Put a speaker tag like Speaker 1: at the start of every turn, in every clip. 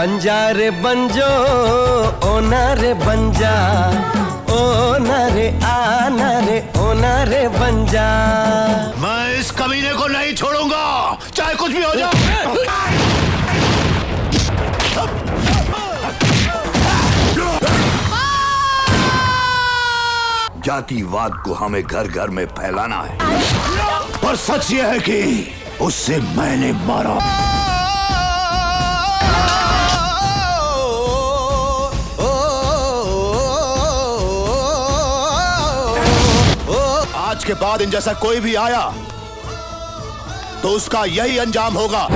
Speaker 1: बंजा रे बंजो ओना रे बंजा, ओना रे आना रे ओना रे बंजा।
Speaker 2: मैं इस कमीने को नहीं छोड़ूंगा, चाहे कुछ भी हो जाए। जातिवाद को हमें घर घर में फैलाना है, पर सच यह है कि उससे मैंने मारा। आज के बाद इन जैसा कोई भी आया तो उसका यही अंजाम होगा।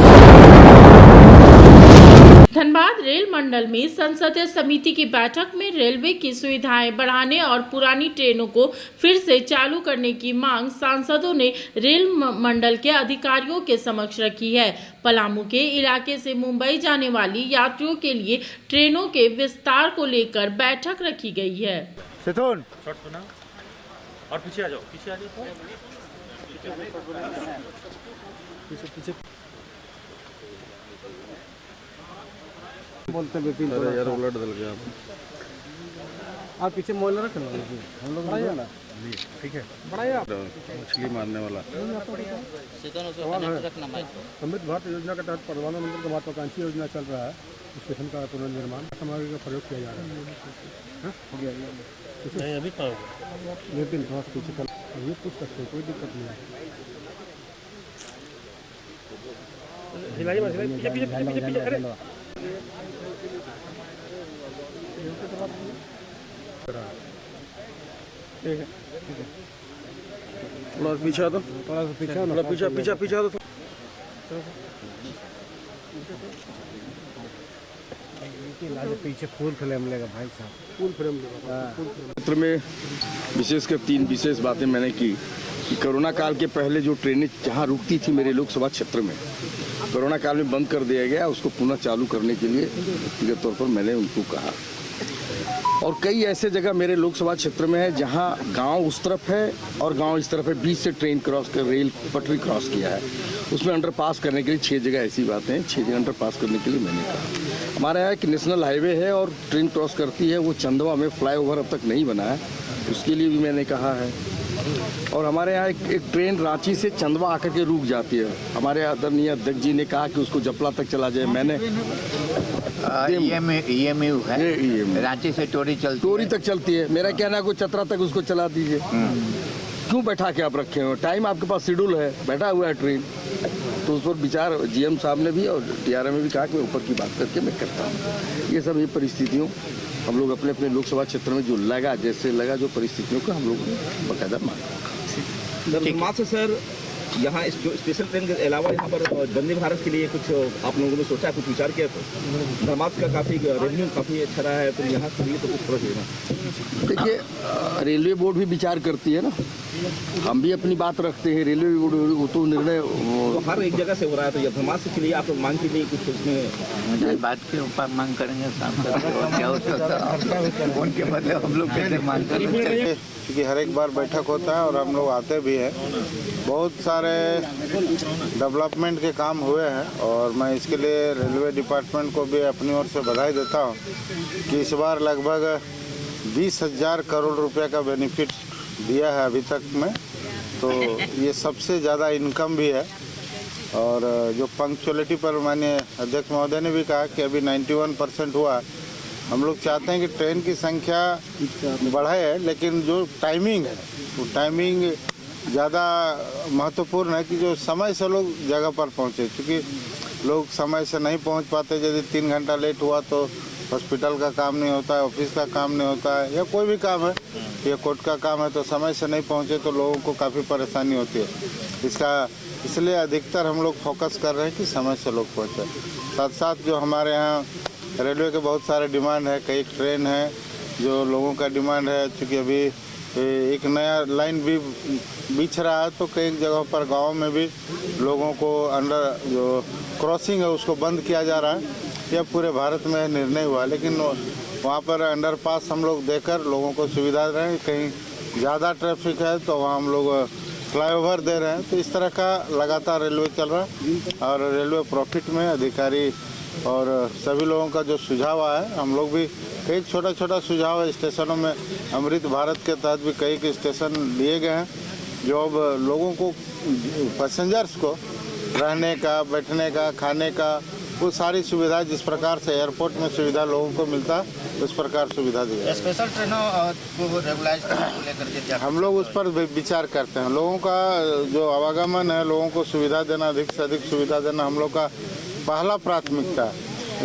Speaker 3: धनबाद रेल मंडल में संसदीय समिति की बैठक में रेलवे की सुविधाएं बढ़ाने और पुरानी ट्रेनों को फिर से चालू करने की मांग सांसदों ने रेल मंडल के अधिकारियों के समक्ष रखी है। पलामू के इलाके से मुंबई जाने वाली यात्रियों के लिए ट्रेनों के विस्तार को लेकर बैठक रखी गई है।
Speaker 4: और पीछे आ जाओ, पीछे आ जाओ, पीछे
Speaker 5: बोलते विपिन यार उलट दल गया आप पीछे मोल रख लो हम लोग ना ठीक है बढ़ाया मछली मारने वाला अमृत भारत योजना के तहत प्रधानमंत्री की महत्वाकांक्षी योजना चल रहा है। स्टेशन का पुनर्निर्माण सामग्री का प्रयोग किया जा रहा है। हो गया नहीं अभी विपिन थोड़ा सा पीछे कर ये पूछ सकते हैं, कोई दिक्कत नहीं है। हिलाई पीछे पीछे पीछे पीछे अरे ठीक है थोड़ा पीछे दो, थोड़ा सा पीछे थोड़ा पीछे पीछे पीछे दो। पीछे फुल फ्रेम लेगा भाई साहब, फुल फ्रेम लेगा।
Speaker 6: क्षेत्र में विशेषकर 3 विशेष बातें मैंने की कि कोरोना काल के पहले जो ट्रेनें जहां रुकती थी मेरे लोकसभा क्षेत्र में, कोरोना काल में बंद कर दिया गया, उसको पुनः चालू करने के लिए व्यक्तिगत तौर पर मैंने उनको कहा। और कई ऐसे जगह मेरे लोकसभा क्षेत्र में है जहां गांव उस तरफ है और गांव इस तरफ है, बीच से ट्रेन क्रॉस कर रेल पटरी क्रॉस किया है, उसमें अंडरपास करने के लिए 6 जगह ऐसी बातें हैं, 6 जगह अंडरपास करने के लिए मैंने कहा। हमारे यहाँ एक नेशनल हाईवे है और ट्रेन क्रॉस करती है, वो चंदवा में फ्लाईओवर अब तक नहीं बना है, उसके लिए भी मैंने कहा है। और हमारे यहाँ एक ट्रेन रांची से चंदवा आकर के रुक जाती है, हमारे आदरणीय अध्यक्ष जी ने कहा कि उसको जपला तक चला जाए। मैंने
Speaker 7: EMU है, रांची से टोरी
Speaker 6: तक चलती है, मेरा कहना है कोई चतरा तक उसको चला दीजिए। क्यों बैठा के आप रखे हो, टाइम आपके पास शेड्यूल है, बैठा हुआ है ट्रेन, तो उस पर विचार GM साहब ने भी और TRM में भी कहा कि मैं ऊपर की बात करके मैं करता हूँ। ये सब ये परिस्थितियों हम लोग अपने अपने लोकसभा क्षेत्र में जो लगा, जैसे लगा जो परिस्थितियों को हम लोग बाकायदा माना।
Speaker 4: से सर यहाँ स्पेशल ट्रेन के अलावा यहाँ पर वंदे भारत के लिए कुछ आप लोगों ने सोचा, कुछ विचार किया? तो धनबाद का काफ़ी रेवेन्यू काफ़ी अच्छा रहा है, तो यहाँ के लिए तो कुछ प्रोजेक्ट है।
Speaker 6: देखिए रेलवे बोर्ड भी विचार करती है ना, हम भी अपनी बात रखते हैं, रेलवे बोर्ड तो निर्णय
Speaker 4: तो हर एक जगह से हो रहा है, तो यह धनबाद के लिए आप लोग मांग के लिए कुछ उसमें
Speaker 7: बात के ऊपर मांग करेंगे क्या हो सकता है उनके बदले हम लोग कैसे मांग करेंगे,
Speaker 8: क्योंकि हर एक बार बैठक होता है और हम लोग आते भी हैं। बहुत सारे डेवलपमेंट के काम हुए हैं और मैं इसके लिए रेलवे डिपार्टमेंट को भी अपनी ओर से बधाई देता हूं कि इस बार लगभग 20,000 करोड़ रुपए का बेनिफिट दिया है अभी तक में, तो ये सबसे ज़्यादा इनकम भी है। और जो पंक्चुअलिटी पर माननीय अध्यक्ष महोदय ने भी कहा कि अभी 91% हुआ। हम लोग चाहते हैं कि ट्रेन की संख्या बढ़े, लेकिन जो टाइमिंग है वो टाइमिंग ज़्यादा महत्वपूर्ण है कि जो समय से लोग जगह पर पहुँचे, क्योंकि लोग समय से नहीं पहुँच पाते। यदि 3 घंटा लेट हुआ तो हॉस्पिटल का काम नहीं होता है, ऑफिस का काम नहीं होता है, या कोई भी काम है या कोर्ट का काम है, तो समय से नहीं पहुँचे तो लोगों को काफ़ी परेशानी होती है। इसलिए अधिकतर हम लोग फोकस कर रहे हैं कि समय से लोग पहुँचे। साथ साथ जो हमारे यहाँ रेलवे के बहुत सारे डिमांड है, कई ट्रेन है जो लोगों का डिमांड है, क्योंकि अभी एक नया लाइन भी बिछ रहा है, तो कई जगहों पर गांव में भी लोगों को अंडर जो क्रॉसिंग है उसको बंद किया जा रहा है। यह पूरे भारत में निर्णय हुआ, लेकिन वहाँ पर अंडरपास हम लोग देकर लोगों को सुविधा दे रहे हैं। कहीं ज़्यादा ट्रैफिक है तो वहाँ हम लोग फ्लाईओवर दे रहे हैं। तो इस तरह का लगातार रेलवे चल रहा है और रेलवे प्रॉफिट में, अधिकारी और सभी लोगों का जो सुझाव आया है, हम लोग भी कई छोटा छोटा सुझाव है स्टेशनों में। अमृत भारत के तहत भी कई स्टेशन लिए गए हैं जो अब लोगों को, पैसेंजर्स को रहने का, बैठने का, खाने का, वो सारी सुविधा जिस प्रकार से एयरपोर्ट में सुविधा लोगों को मिलता है उस प्रकार सुविधा दी है।
Speaker 7: स्पेशल ट्रेनों को रेगुलाइज करने को लेकर के क्या
Speaker 8: हम लोग उस पर विचार करते हैं। लोगों का जो आवागमन है, लोगों को सुविधा देना, अधिक से अधिक सुविधा देना हम लोग का पहला प्राथमिकता है।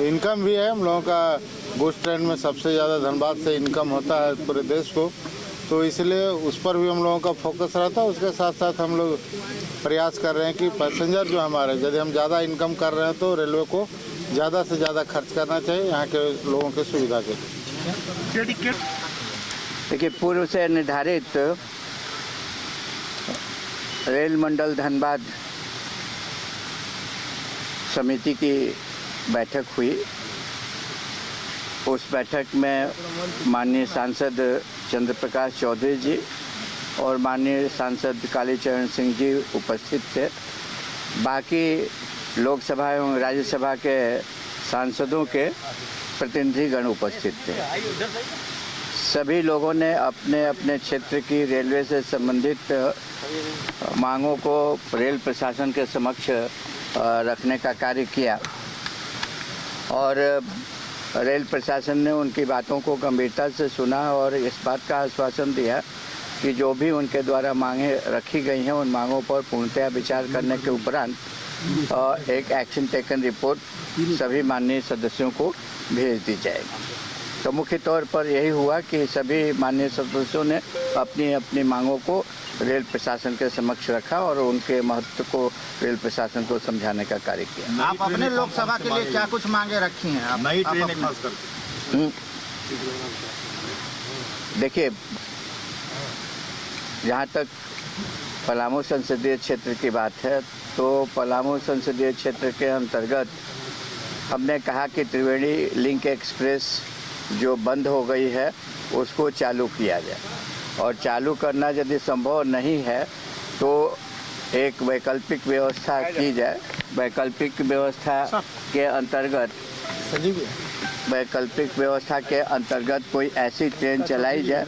Speaker 8: इनकम भी है हम लोगों का, बूस्ट ट्रेन में सबसे ज़्यादा धनबाद से इनकम होता है पूरे देश को, तो इसलिए उस पर भी हम लोगों का फोकस रहता है। उसके साथ साथ हम लोग प्रयास कर रहे हैं कि पैसेंजर जो हमारे, यदि हम ज़्यादा इनकम कर रहे हैं तो रेलवे को ज़्यादा से ज़्यादा खर्च करना चाहिए यहाँ के लोगों के सुविधा के लिए।
Speaker 7: देखिए, पूर्व से निर्धारित रेल मंडल धनबाद समिति की बैठक हुई। उस बैठक में माननीय सांसद चंद्र प्रकाश चौधरी जी और माननीय सांसद कालीचरण सिंह जी उपस्थित थे। बाकी लोकसभा एवं राज्यसभा के सांसदों के प्रतिनिधिगण उपस्थित थे। सभी लोगों ने अपने अपने क्षेत्र की रेलवे से संबंधित मांगों को रेल प्रशासन के समक्ष रखने का कार्य किया और रेल प्रशासन ने उनकी बातों को गंभीरता से सुना और इस बात का आश्वासन दिया कि जो भी उनके द्वारा मांगें रखी गई हैं उन मांगों पर पूर्णतया विचार करने के उपरांत एक एक्शन टेकन रिपोर्ट सभी माननीय सदस्यों को भेज दी जाएगी। तो मुख्य तौर पर यही हुआ कि सभी माननीय सदस्यों ने अपनी अपनी मांगों को रेल प्रशासन के समक्ष रखा और उनके महत्व को रेल प्रशासन को समझाने का कार्य किया।
Speaker 9: आप अपने लोकसभा के लिए क्या कुछ मांगे रखी हैं? आप नई ट्रेन खासकर
Speaker 7: देखिए, जहाँ तक पलामू संसदीय क्षेत्र की बात है तो पलामू संसदीय क्षेत्र के अंतर्गत हमने कहा कि त्रिवेणी लिंक एक्सप्रेस जो बंद हो गई है उसको चालू किया जाए और चालू करना यदि संभव नहीं है तो एक वैकल्पिक व्यवस्था की जाए। वैकल्पिक व्यवस्था के अंतर्गत कोई ऐसी ट्रेन चलाई जाए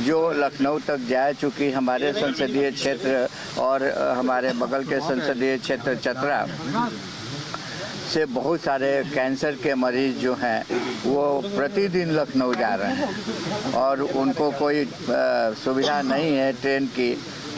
Speaker 7: जो लखनऊ तक जाए। चूँकि हमारे संसदीय क्षेत्र और हमारे बगल के संसदीय क्षेत्र चतरा से बहुत सारे कैंसर के मरीज जो हैं वो प्रतिदिन लखनऊ जा रहे हैं और उनको कोई सुविधा नहीं है ट्रेन की,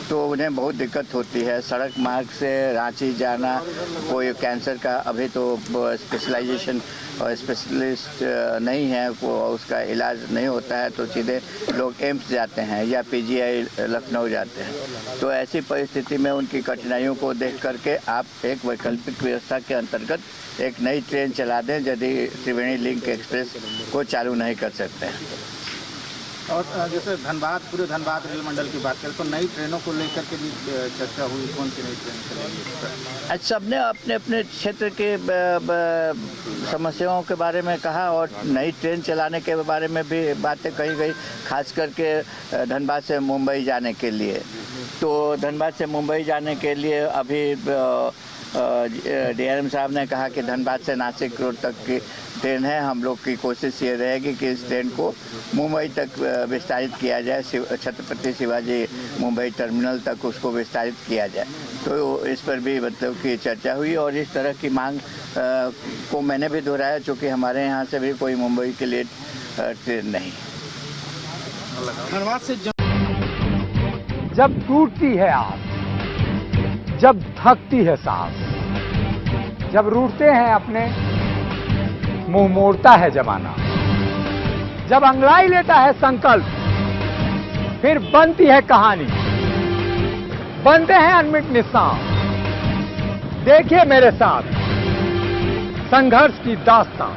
Speaker 7: तो उन्हें बहुत दिक्कत होती है। सड़क मार्ग से रांची जाना, कोई कैंसर का अभी तो स्पेशलाइजेशन और स्पेशलिस्ट नहीं है, उसका इलाज नहीं होता है तो सीधे लोग एम्स जाते हैं या पीजीआई लखनऊ जाते हैं। तो ऐसी परिस्थिति में उनकी कठिनाइयों को देख करके आप एक वैकल्पिक व्यवस्था के अंतर्गत एक नई ट्रेन चला दें यदि त्रिवेणी लिंक एक्सप्रेस को चालू नहीं कर सकते हैं।
Speaker 9: और जैसे धनबाद, पूरे धनबाद रेल मंडल की बात करें तो नई ट्रेनों को लेकर के भी चर्चा हुई, कौन सी नई ट्रेन चलेगी?
Speaker 7: आज सबने अपने अपने क्षेत्र के समस्याओं के बारे में कहा और नई ट्रेन चलाने के बारे में भी बातें कही गई, खास करके धनबाद से मुंबई जाने के लिए। तो धनबाद से मुंबई जाने के लिए अभी डीआरएम साहब ने कहा कि धनबाद से नासिक रोड तक की ट्रेन है। हम लोग की कोशिश ये रहेगी कि इस ट्रेन को मुंबई तक विस्तारित किया जाए, छत्रपति शिवाजी मुंबई टर्मिनल तक उसको विस्तारित किया जाए। तो इस पर भी मतलब की चर्चा हुई और इस तरह की मांग को मैंने भी दोहराया, चूँकि हमारे यहाँ से भी कोई मुंबई के लिए ट्रेन नहीं।
Speaker 9: धनबाद से
Speaker 5: जब टूटती है आस, जब थकती है सांस, जब रूठते हैं अपने, मुंह मोड़ता है जमाना, जब अंगड़ाई लेता है संकल्प, फिर बनती है कहानी, बनते हैं अनमिट निशान। देखिए मेरे साथ संघर्ष की दास्तान।